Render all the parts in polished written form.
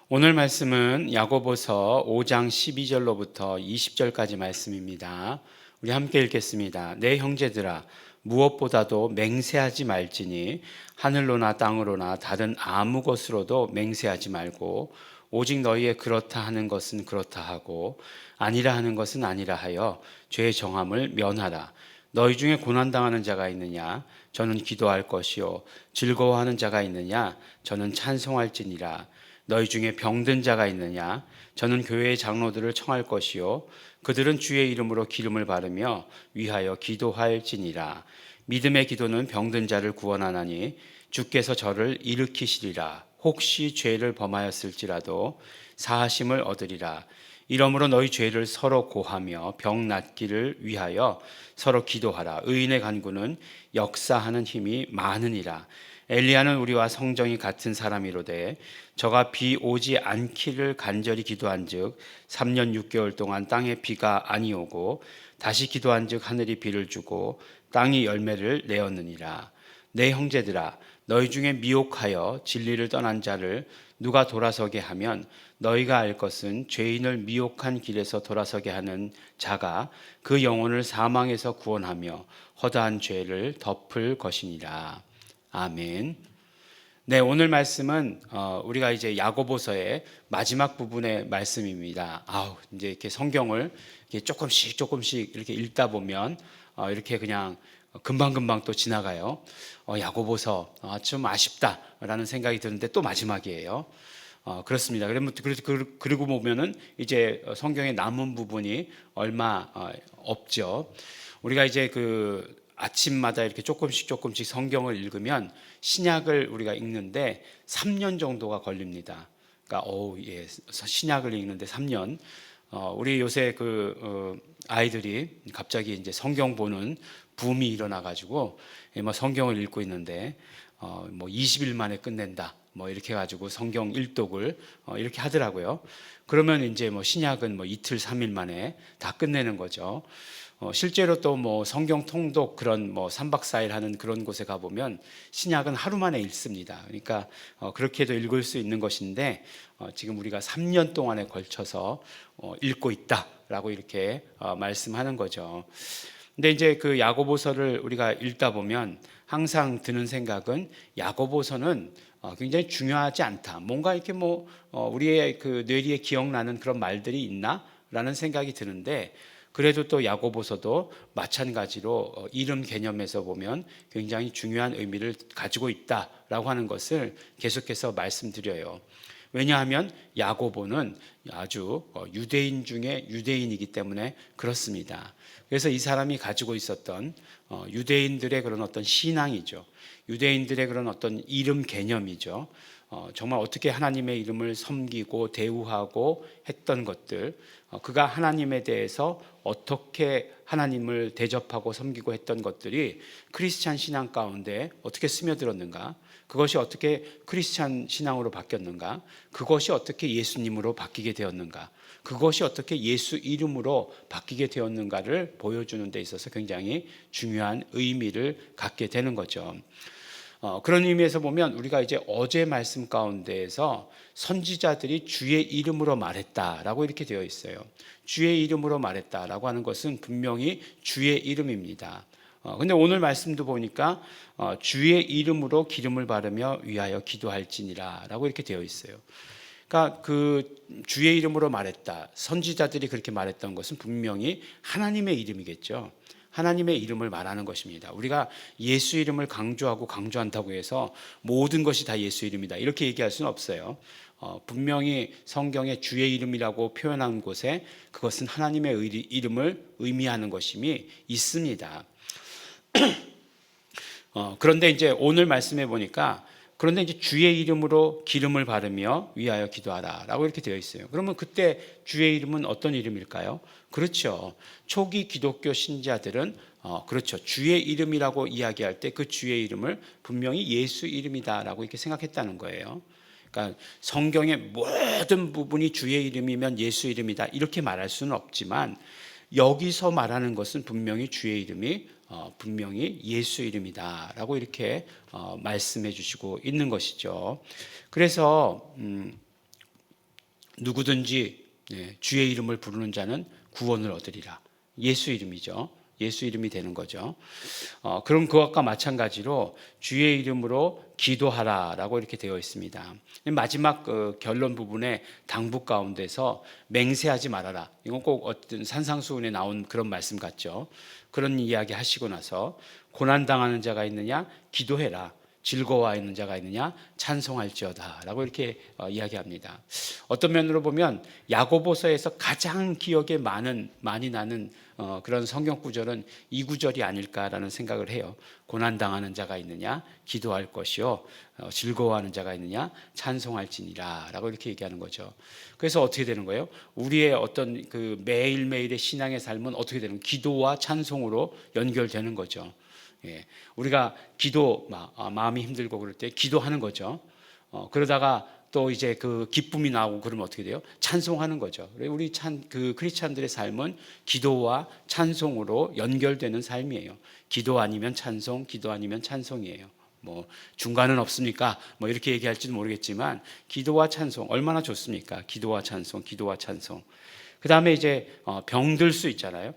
오늘 말씀은 야고보서 5장 12절로부터 20절까지 말씀입니다. 우리 함께 읽겠습니다. 내 형제들아, 무엇보다도 맹세하지 말지니 하늘로나 땅으로나 다른 아무 것으로도 맹세하지 말고 오직 너희의 그렇다 하는 것은 그렇다 하고 아니라 하는 것은 아니라 하여 죄의 정함을 면하라. 너희 중에 고난당하는 자가 있느냐? 저는 기도할 것이요. 즐거워하는 자가 있느냐? 저는 찬송할지니라. 너희 중에 병든 자가 있느냐? 저는 교회의 장로들을 청할 것이요. 그들은 주의 이름으로 기름을 바르며 위하여 기도할지니라. 믿음의 기도는 병든 자를 구원하나니 주께서 저를 일으키시리라. 혹시 죄를 범하였을지라도 사하심을 얻으리라. 이러므로 너희 죄를 서로 고하며 병 낫기를 위하여 서로 기도하라. 의인의 간구는 역사하는 힘이 많으니라. 엘리야는 우리와 성정이 같은 사람이로되 저가 비 오지 않기를 간절히 기도한즉 3년 6개월 동안 땅에 비가 아니오고 다시 기도한즉 하늘이 비를 주고 땅이 열매를 내었느니라. 내 형제들아, 너희 중에 미혹하여 진리를 떠난 자를 누가 돌아서게 하면 너희가 알 것은 죄인을 미혹한 길에서 돌아서게 하는 자가 그 영혼을 사망에서 구원하며 허다한 죄를 덮을 것이니라. 아멘. 네, 오늘 말씀은 우리가 이제 야고보서의 마지막 부분의 말씀입니다. 이제 이렇게 성경을 이렇게 조금씩 이렇게 읽다 보면 이렇게 그냥 금방금방 또 지나가요. 야고보서 좀 아쉽다라는 생각이 드는데 또 마지막이에요. 그렇습니다. 그리고 보면은 이제 성경의 남은 부분이 얼마 없죠. 우리가 이제 아침마다 이렇게 조금씩 성경을 읽으면 신약을 우리가 읽는데 3년 정도가 걸립니다. 그러니까 신약을 읽는데 3년. 우리 요새 아이들이 갑자기 이제 성경 보는 붐이 일어나 가지고 성경을 읽고 있는데 20일 만에 끝낸다. 이렇게 가지고 성경 일독을 이렇게 하더라고요. 그러면 이제 신약은 이틀 3일 만에 다 끝내는 거죠. 실제로 또 성경 통독 그런 3박 4일 하는 그런 곳에 가보면 신약은 하루 만에 읽습니다. 그러니까 그렇게도 읽을 수 있는 것인데 지금 우리가 3년 동안에 걸쳐서 읽고 있다라고 이렇게 말씀하는 거죠. 근데 이제 야고보서를 우리가 읽다 보면 항상 드는 생각은 야고보서는 굉장히 중요하지 않다. 뭔가 이렇게 우리의 뇌리에 기억나는 그런 말들이 있나라는 생각이 드는데 그래도 또 야고보서도 마찬가지로 이름 개념에서 보면 굉장히 중요한 의미를 가지고 있다라고 하는 것을 계속해서 말씀드려요. 왜냐하면 야고보는 아주 유대인 중에 유대인이기 때문에 그렇습니다. 그래서 이 사람이 가지고 있었던 유대인들의 그런 어떤 신앙이죠. 유대인들의 그런 어떤 이름 개념이죠. 정말 어떻게 하나님의 이름을 섬기고 대우하고 했던 것들, 그가 하나님에 대해서 어떻게 하나님을 대접하고 섬기고 했던 것들이 크리스찬 신앙 가운데 어떻게 스며들었는가, 그것이 어떻게 크리스찬 신앙으로 바뀌었는가, 그것이 어떻게 예수님으로 바뀌게 되었는가, 그것이 어떻게 예수 이름으로 바뀌게 되었는가를 보여주는 데 있어서 굉장히 중요한 의미를 갖게 되는 거죠. 그런 의미에서 보면 우리가 이제 어제 말씀 가운데에서 선지자들이 주의 이름으로 말했다라고 이렇게 되어 있어요. 주의 이름으로 말했다라고 하는 것은 분명히 주의 이름입니다. 근데 오늘 말씀도 보니까 주의 이름으로 기름을 바르며 위하여 기도할지니라라고 이렇게 되어 있어요. 그러니까 주의 이름으로 말했다. 선지자들이 그렇게 말했던 것은 분명히 하나님의 이름이겠죠. 하나님의 이름을 말하는 것입니다. 우리가 예수 이름을 강조한다고 해서 모든 것이 다 예수 이름이다 이렇게 얘기할 수는 없어요. 분명히 성경에 주의 이름이라고 표현한 곳에 그것은 하나님의 이름을 의미하는 것임이 있습니다. 그런데 이제 오늘 말씀해 보니까 그런데 이제 주의 이름으로 기름을 바르며 위하여 기도하라라고 이렇게 되어 있어요. 그러면 그때 주의 이름은 어떤 이름일까요? 그렇죠. 초기 기독교 신자들은 그렇죠. 주의 이름이라고 이야기할 때 그 주의 이름을 분명히 예수 이름이다라고 이렇게 생각했다는 거예요. 그러니까 성경의 모든 부분이 주의 이름이면 예수 이름이다 이렇게 말할 수는 없지만 여기서 말하는 것은 분명히 주의 이름이 분명히 예수 이름이다라고 이렇게 말씀해 주시고 있는 것이죠. 그래서 누구든지 주의 이름을 부르는 자는 구원을 얻으리라. 예수 이름이죠. 예수 이름이 되는 거죠. 그럼 그것과 마찬가지로 주의 이름으로 기도하라라고 이렇게 되어 있습니다. 마지막 결론 부분에 당부 가운데서 맹세하지 말아라. 이건 꼭 어떤 산상수훈에 나온 그런 말씀 같죠. 그런 이야기 하시고 나서 고난당하는 자가 있느냐 기도해라. 즐거워하는 자가 있느냐 찬송할지어다 라고 이렇게 이야기합니다. 어떤 면으로 보면 야고보서에서 가장 기억에 많이 나는 그런 성경 구절은 이 구절이 아닐까라는 생각을 해요. 고난당하는 자가 있느냐 기도할 것이요 즐거워하는 자가 있느냐 찬송할지니라 라고 이렇게 얘기하는 거죠. 그래서 어떻게 되는 거예요? 우리의 어떤 그 매일매일의 신앙의 삶은 어떻게 되는 거예요? 기도와 찬송으로 연결되는 거죠. 우리가 기도 마음이 힘들고 그럴 때 기도하는 거죠. 그러다가 또 이제 그 기쁨이 나오고 그러면 어떻게 돼요? 찬송하는 거죠. 우리 그 크리스찬들의 삶은 기도와 찬송으로 연결되는 삶이에요. 기도 아니면 찬송, 기도 아니면 찬송이에요. 뭐 중간은 없습니까? 뭐 이렇게 얘기할지도 모르겠지만 기도와 찬송 얼마나 좋습니까? 기도와 찬송, 기도와 찬송. 그 다음에 이제 병들 수 있잖아요.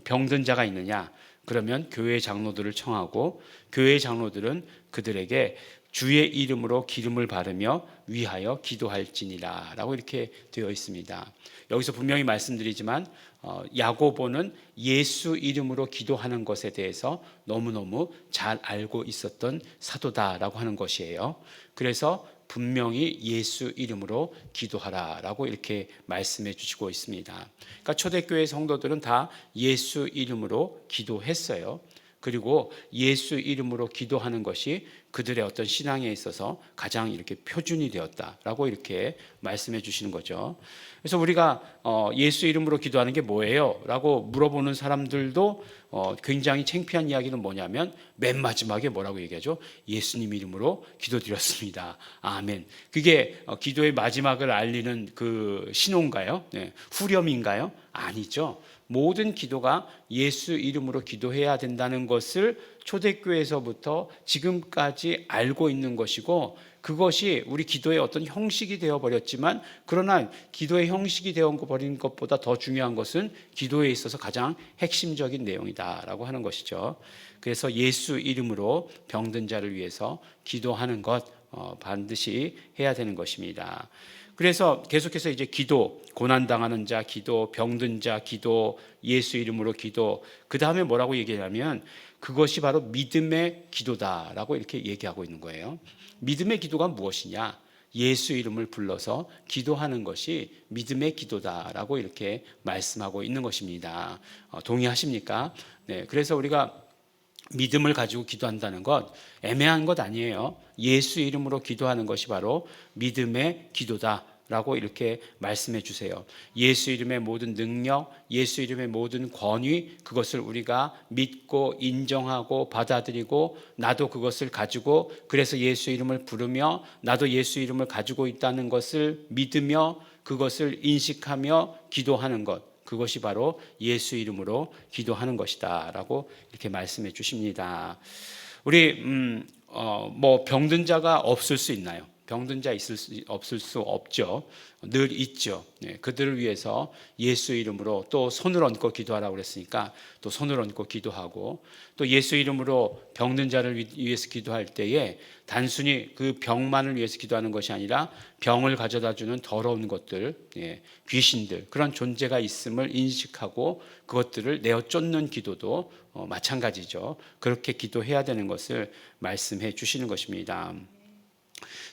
병든 자가 있느냐? 그러면 교회 장로들을 청하고 교회 장로들은 그들에게 주의 이름으로 기름을 바르며 위하여 기도할지니라 라고 이렇게 되어 있습니다. 여기서 분명히 말씀드리지만 야고보는 예수 이름으로 기도하는 것에 대해서 너무너무 잘 알고 있었던 사도다라고 하는 것이에요. 그래서 분명히 예수 이름으로 기도하라라고 이렇게 말씀해 주시고 있습니다. 그러니까 초대교회 성도들은 다 예수 이름으로 기도했어요. 그리고 예수 이름으로 기도하는 것이 그들의 어떤 신앙에 있어서 가장 이렇게 표준이 되었다라고 이렇게 말씀해 주시는 거죠. 그래서 우리가 예수 이름으로 기도하는 게 뭐예요? 라고 물어보는 사람들도 굉장히 창피한 이야기는 뭐냐면 맨 마지막에 뭐라고 얘기하죠? 예수님 이름으로 기도드렸습니다. 아멘. 그게 기도의 마지막을 알리는 그 신호인가요? 후렴인가요? 아니죠. 모든 기도가 예수 이름으로 기도해야 된다는 것을 초대교회에서부터 지금까지 알고 있는 것이고 그것이 우리 기도의 어떤 형식이 되어버렸지만 그러나 기도의 형식이 되어버린 것보다 더 중요한 것은 기도에 있어서 가장 핵심적인 내용이다라고 하는 것이죠. 그래서 예수 이름으로 병든 자를 위해서 기도하는 것 반드시 해야 되는 것입니다. 그래서 계속해서 이제 기도, 고난당하는 자 기도, 병든 자 기도, 예수 이름으로 기도, 그 다음에 뭐라고 얘기하냐면 그것이 바로 믿음의 기도다라고 이렇게 얘기하고 있는 거예요. 믿음의 기도가 무엇이냐? 예수 이름을 불러서 기도하는 것이 믿음의 기도다라고 이렇게 말씀하고 있는 것입니다. 동의하십니까? 네, 그래서 우리가 믿음을 가지고 기도한다는 것 애매한 것 아니에요. 예수 이름으로 기도하는 것이 바로 믿음의 기도다라고 이렇게 말씀해 주세요. 예수 이름의 모든 능력, 예수 이름의 모든 권위, 그것을 우리가 믿고 인정하고 받아들이고 나도 그것을 가지고 그래서 예수 이름을 부르며 나도 예수 이름을 가지고 있다는 것을 믿으며 그것을 인식하며 기도하는 것, 그것이 바로 예수 이름으로 기도하는 것이다 라고 이렇게 말씀해 주십니다. 우리 뭐 병든 자가 없을 수 있나요? 병든 자 없을 수 없죠. 늘 있죠. 그들을 위해서 예수 이름으로 또 손을 얹고 기도하라고 그랬으니까 또 손을 얹고 기도하고 또 예수 이름으로 병든 자를 위해서 기도할 때에 단순히 그 병만을 위해서 기도하는 것이 아니라 병을 가져다 주는 더러운 것들, 귀신들 그런 존재가 있음을 인식하고 그것들을 내어 쫓는 기도도 마찬가지죠. 그렇게 기도해야 되는 것을 말씀해 주시는 것입니다.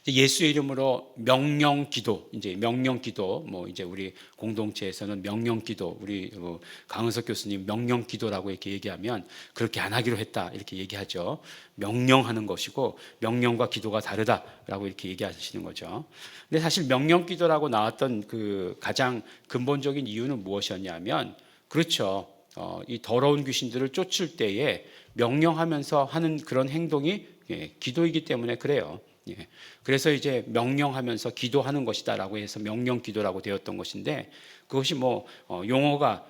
예수 이름으로 명령 기도, 이제 명령 기도, 뭐 이제 우리 공동체에서는 명령 기도, 우리 강은석 교수님 명령 기도라고 이렇게 얘기하면 그렇게 안 하기로 했다 이렇게 얘기하죠. 명령하는 것이고 명령과 기도가 다르다라고 이렇게 얘기하시는 거죠. 근데 사실 명령 기도라고 나왔던 그 가장 근본적인 이유는 무엇이었냐면 그렇죠. 이 더러운 귀신들을 쫓을 때에 명령하면서 하는 그런 행동이 기도이기 때문에 그래요. 그래서 이제 명령하면서 기도하는 것이다라고 해서 명령 기도라고 되었던 것인데 그것이 뭐 용어가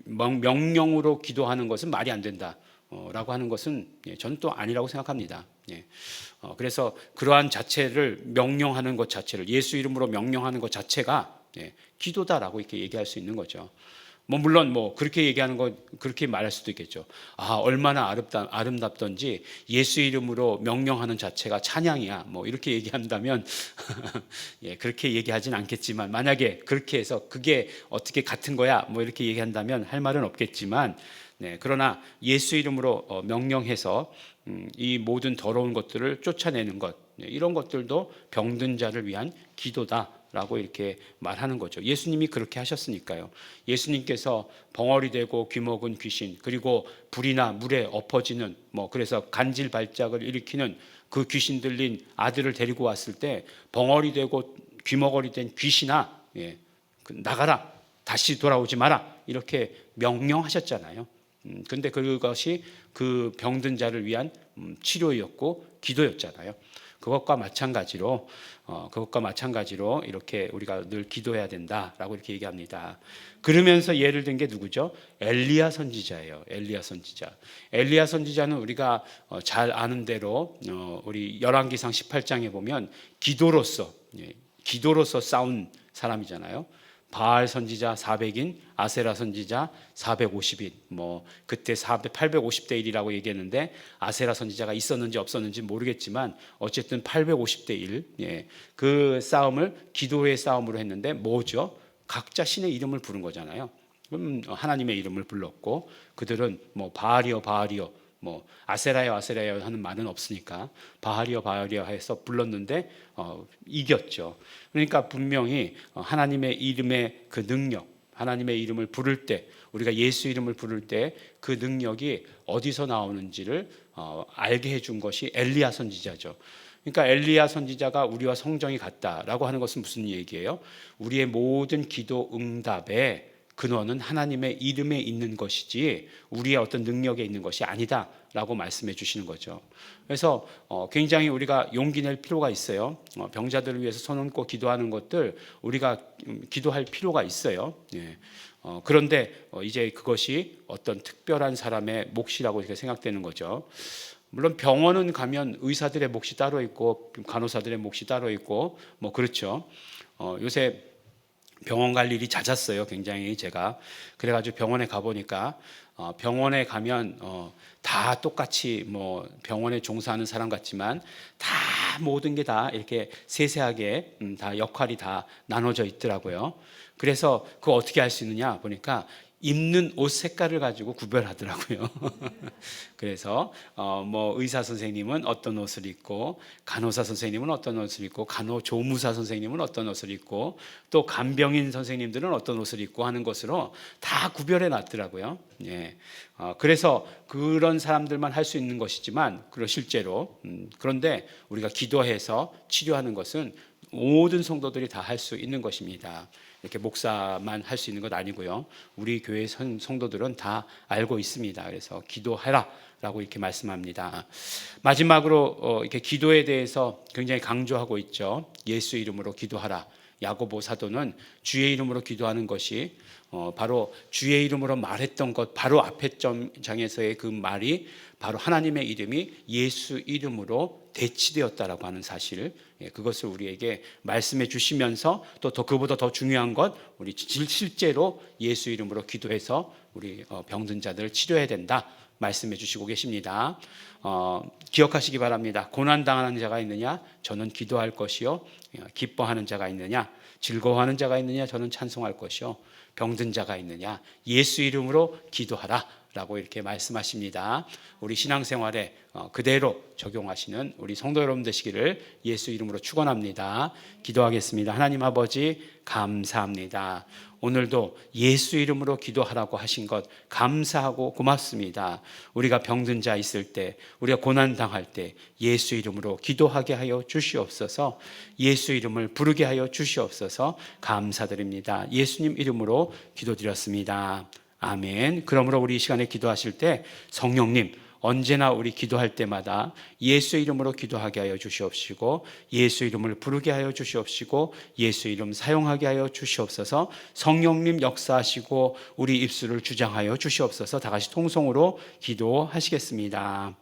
명령으로 기도하는 것은 말이 안 된다라고 하는 것은 저는 또 아니라고 생각합니다. 그래서 그러한 자체를 명령하는 것 자체를 예수 이름으로 명령하는 것 자체가 예, 기도다라고 이렇게 얘기할 수 있는 거죠. 물론 그렇게 얘기하는 거 그렇게 말할 수도 있겠죠. 얼마나 아름답던지 예수 이름으로 명령하는 자체가 찬양이야. 이렇게 얘기한다면 예, 그렇게 얘기하진 않겠지만, 만약에 그렇게 해서 그게 어떻게 같은 거야 이렇게 얘기한다면 할 말은 없겠지만, 네, 그러나 예수 이름으로 명령해서 이 모든 더러운 것들을 쫓아내는 것, 이런 것들도 병든 자를 위한 기도다라고 이렇게 말하는 거죠. 예수님이 그렇게 하셨으니까요. 예수님께서 벙어리 되고 귀먹은 귀신, 그리고 불이나 물에 엎어지는 그래서 간질 발작을 일으키는 그 귀신 들린 아들을 데리고 왔을 때 벙어리 되고 귀머거리 된 귀신아, 예, 나가라, 다시 돌아오지 마라, 이렇게 명령하셨잖아요. 근데 그것이 그 병든 자를 위한 치료였고 기도였잖아요. 그것과 마찬가지로 이렇게 우리가 늘 기도해야 된다라고 이렇게 얘기합니다. 그러면서 예를 든 게 누구죠? 엘리야 선지자예요. 엘리야 선지자. 엘리야 선지자는 우리가 잘 아는 대로 우리 열왕기상 18장에 보면 기도로서 싸운 사람이잖아요. 바알 선지자 400인, 아세라 선지자 450인, 그때 850대 1이라고 얘기했는데 아세라 선지자가 있었는지 없었는지 모르겠지만 어쨌든 850대 1, 예, 그 싸움을 기도의 싸움으로 했는데 뭐죠? 각자 신의 이름을 부른 거잖아요. 그럼 하나님의 이름을 불렀고, 그들은 바알이여 바알이여, 아세라여 아세라여 하는 말은 없으니까 바알이여 바알이여 해서 불렀는데 이겼죠. 그러니까 분명히 하나님의 이름의 그 능력, 하나님의 이름을 부를 때, 우리가 예수 이름을 부를 때 그 능력이 어디서 나오는지를 알게 해준 것이 엘리야 선지자죠. 그러니까 엘리야 선지자가 우리와 성정이 같다라고 하는 것은 무슨 얘기예요? 우리의 모든 기도 응답에 근원은 하나님의 이름에 있는 것이지 우리의 어떤 능력에 있는 것이 아니다라고 말씀해 주시는 거죠. 그래서 굉장히 우리가 용기 낼 필요가 있어요. 병자들을 위해서 손 얹고 기도하는 것들 우리가 기도할 필요가 있어요. 예. 그런데 이제 그것이 어떤 특별한 사람의 몫이라고 이렇게 생각되는 거죠. 물론 병원은 가면 의사들의 몫이 따로 있고 간호사들의 몫이 따로 있고 그렇죠. 요새 병원 갈 일이 잦았어요. 굉장히 제가. 그래가지고 병원에 가보니까 병원에 가면 다 똑같이 병원에 종사하는 사람 같지만 다 모든 게 다 이렇게 세세하게 다 역할이 다 나눠져 있더라고요. 그래서 그거 어떻게 할 수 있느냐 보니까 입는 옷 색깔을 가지고 구별하더라고요. 그래서 의사 선생님은 어떤 옷을 입고, 간호사 선생님은 어떤 옷을 입고, 간호조무사 선생님은 어떤 옷을 입고, 또 간병인 선생님들은 어떤 옷을 입고 하는 것으로 다 구별해 놨더라고요. 예. 그래서 그런 사람들만 할 수 있는 것이지만, 실제로 그런데 우리가 기도해서 치료하는 것은 모든 성도들이 다 할 수 있는 것입니다. 이렇게 목사만 할 수 있는 것 아니고요. 우리 교회 성도들은 다 알고 있습니다. 그래서 기도하라라고 이렇게 말씀합니다. 마지막으로 이렇게 기도에 대해서 굉장히 강조하고 있죠. 예수 이름으로 기도하라. 야고보 사도는 주의 이름으로 기도하는 것이 바로 주의 이름으로 말했던 것, 바로 앞에 장에서의 그 말이 바로 하나님의 이름이 예수 이름으로 대치되었다라고 하는 사실, 그것을 우리에게 말씀해 주시면서 또 그보다 더 중요한 것, 우리 실제로 예수 이름으로 기도해서 우리 병든 자들을 치료해야 된다 말씀해 주시고 계십니다. 기억하시기 바랍니다. 고난당하는 자가 있느냐? 저는 기도할 것이요. 기뻐하는 자가 있느냐? 즐거워하는 자가 있느냐? 저는 찬송할 것이요. 병든 자가 있느냐? 예수 이름으로 기도하라 라고 이렇게 말씀하십니다. 우리 신앙생활에 그대로 적용하시는 우리 성도 여러분 되시기를 예수 이름으로 축원합니다. 기도하겠습니다. 하나님 아버지 감사합니다. 오늘도 예수 이름으로 기도하라고 하신 것 감사하고 고맙습니다. 우리가 병든 자 있을 때, 우리가 고난 당할 때 예수 이름으로 기도하게 하여 주시옵소서. 예수 이름을 부르게 하여 주시옵소서. 감사드립니다. 예수님 이름으로 기도드렸습니다. 아멘. 그러므로 우리 이 시간에 기도하실 때 성령님 언제나 우리 기도할 때마다 예수 이름으로 기도하게 하여 주시옵시고, 예수 이름을 부르게 하여 주시옵시고, 예수 이름 사용하게 하여 주시옵소서. 성령님 역사하시고 우리 입술을 주장하여 주시옵소서. 다 같이 통성으로 기도하시겠습니다.